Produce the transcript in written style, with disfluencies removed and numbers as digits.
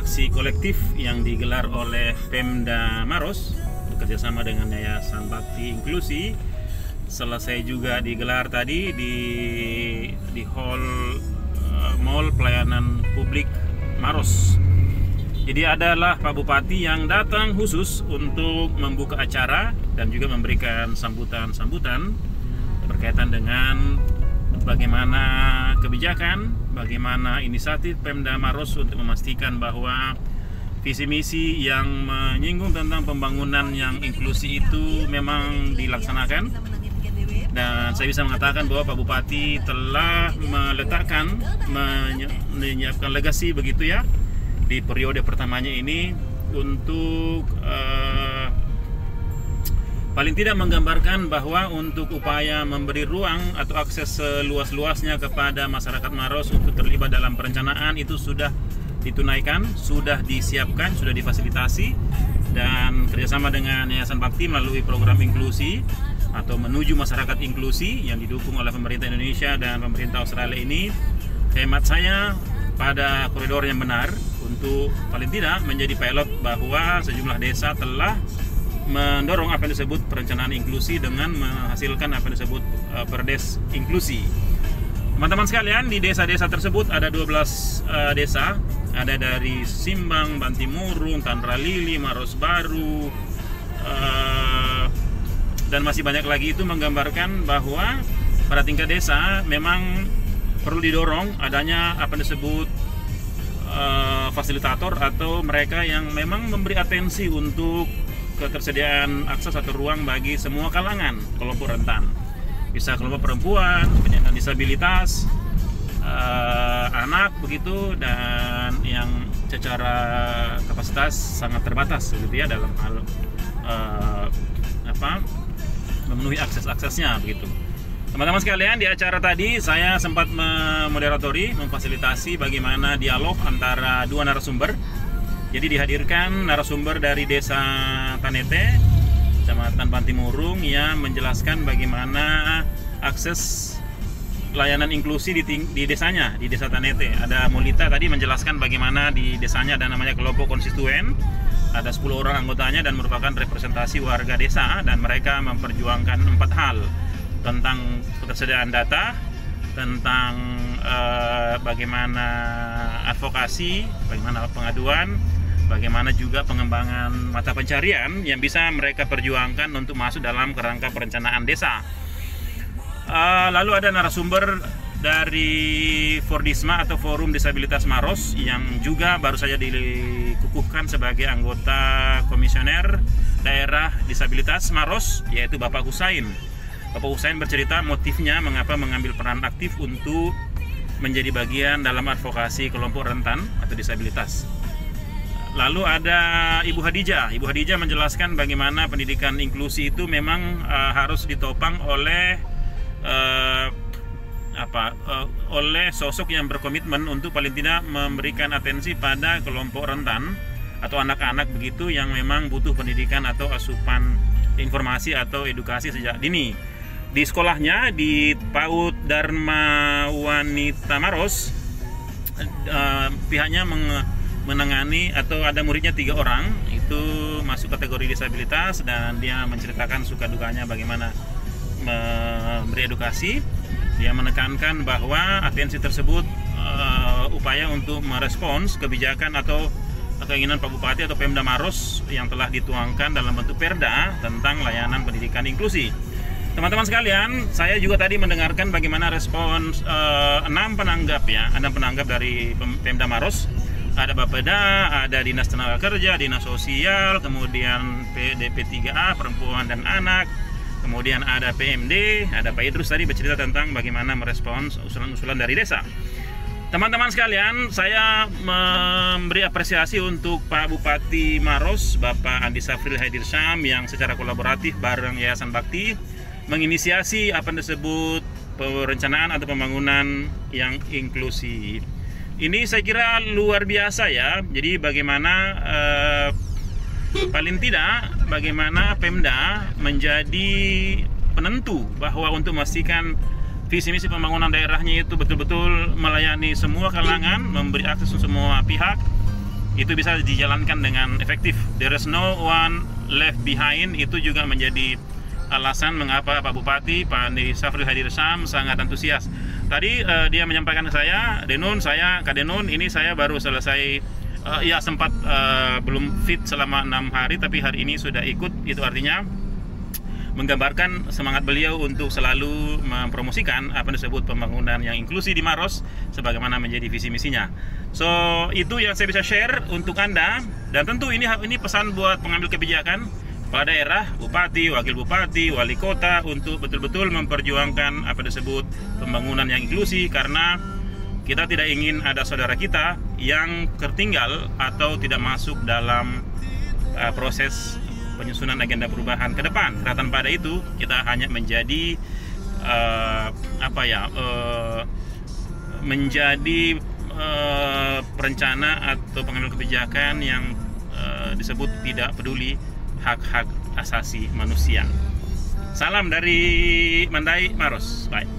aksi kolektif yang digelar oleh Pemda Maros bekerjasama dengan Yayasan Bakti Inklusi selesai juga digelar tadi di hall Mall Pelayanan Publik Maros. Jadi adalah Pak Bupati yang datang khusus untuk membuka acara dan juga memberikan sambutan-sambutan berkaitan dengan bagaimana kebijakan, bagaimana inisiatif Pemda Maros untuk memastikan bahwa visi misi yang menyinggung tentang pembangunan yang inklusi itu memang dilaksanakan. Dan saya bisa mengatakan bahwa Pak Bupati telah meletakkan, menyiapkan legasi begitu ya di periode pertamanya ini untuk paling tidak menggambarkan bahwa untuk upaya memberi ruang atau akses seluas-luasnya kepada masyarakat Maros untuk terlibat dalam perencanaan itu sudah ditunaikan, sudah disiapkan, sudah difasilitasi, dan kerjasama dengan Yayasan Bakti melalui program inklusi atau menuju masyarakat inklusi yang didukung oleh pemerintah Indonesia dan pemerintah Australia ini, hemat saya pada koridor yang benar untuk paling tidak menjadi pilot bahwa sejumlah desa telah mendorong apa yang disebut perencanaan inklusi dengan menghasilkan apa yang disebut perdes inklusi. Teman-teman sekalian, di desa-desa tersebut ada 12 desa, ada dari Simbang, Bantimurung, Tanra Lili, Maros Baru, dan masih banyak lagi. Itu menggambarkan bahwa pada tingkat desa memang perlu didorong adanya apa yang disebut fasilitator atau mereka yang memang memberi atensi untuk ketersediaan akses atau ruang bagi semua kalangan kelompok rentan. Bisa kelompok perempuan, penyandang disabilitas, anak begitu, dan yang secara kapasitas sangat terbatas begitu ya dalam hal memenuhi akses-aksesnya begitu. Teman-teman sekalian, di acara tadi saya sempat memoderatori, memfasilitasi bagaimana dialog antara dua narasumber. Jadi dihadirkan narasumber dari Desa Tanete, Kecamatan Bantimurung, yang menjelaskan bagaimana akses layanan inklusi di desanya, di Desa Tanete. Ada Mulita tadi menjelaskan bagaimana di desanya ada namanya kelompok konstituen, ada 10 orang anggotanya dan merupakan representasi warga desa, dan mereka memperjuangkan 4 hal tentang ketersediaan data, tentang bagaimana advokasi, bagaimana pengaduan, bagaimana juga pengembangan mata pencarian yang bisa mereka perjuangkan untuk masuk dalam kerangka perencanaan desa. Lalu ada narasumber dari Fordisma atau Forum Disabilitas Maros yang juga baru saja dikukuhkan sebagai anggota komisioner daerah disabilitas Maros, yaitu Bapak Husain. Bapak Husain bercerita motifnya mengapa mengambil peran aktif untuk menjadi bagian dalam advokasi kelompok rentan atau disabilitas. Lalu ada Ibu Hadijah. Ibu Hadijah menjelaskan bagaimana pendidikan inklusi itu memang harus ditopang oleh oleh sosok yang berkomitmen untuk paling tidak memberikan atensi pada kelompok rentan atau anak-anak begitu yang memang butuh pendidikan atau asupan informasi atau edukasi sejak dini. Di sekolahnya di PAUD Dharma Wanita Maros, pihaknya menangani atau ada muridnya 3 orang, itu masuk kategori disabilitas, dan dia menceritakan suka dukanya bagaimana memberi edukasi. Dia menekankan bahwa atensi tersebut upaya untuk merespons kebijakan atau keinginan Pak Bupati atau Pemda Maros yang telah dituangkan dalam bentuk Perda tentang layanan pendidikan inklusi. Teman-teman sekalian, saya juga tadi mendengarkan bagaimana respons 6 penanggap ya, ada penanggap dari Pemda Maros. Ada Bapeda, ada Dinas Tenaga Kerja, Dinas Sosial, kemudian PDP3A, Perempuan dan Anak, kemudian ada PMD, ada Pak Idrus tadi bercerita tentang bagaimana merespons usulan-usulan dari desa. Teman-teman sekalian, saya memberi apresiasi untuk Pak Bupati Maros, Bapak Andi Safril Haidirsyam, yang secara kolaboratif bareng Yayasan Bakti menginisiasi apa yang disebut perencanaan atau pembangunan yang inklusif. Ini saya kira luar biasa ya. Jadi bagaimana paling tidak bagaimana Pemda menjadi penentu bahwa untuk memastikan visi misi pembangunan daerahnya itu betul-betul melayani semua kalangan, memberi akses untuk semua pihak, itu bisa dijalankan dengan efektif. There is no one left behind, itu juga menjadi alasan mengapa Pak Bupati, Pak Andi Safril Hadir Syam sangat antusias. Tadi dia menyampaikan ke saya, Kak Denun, ini saya baru selesai, ya sempat belum fit selama 6 hari, tapi hari ini sudah ikut. Itu artinya menggambarkan semangat beliau untuk selalu mempromosikan apa yang disebut pembangunan yang inklusi di Maros sebagaimana menjadi visi misinya. So itu yang saya bisa share untuk Anda, dan tentu ini pesan buat pengambil kebijakan, kepala daerah, bupati, wakil bupati, wali kota untuk betul-betul memperjuangkan apa disebut pembangunan yang inklusi, karena kita tidak ingin ada saudara kita yang tertinggal atau tidak masuk dalam proses penyusunan agenda perubahan ke depan. Kelihatan pada itu kita hanya menjadi menjadi perencana atau pengambil kebijakan yang disebut tidak peduli hak-hak asasi manusia. Salam dari Mandai Maros. Bye.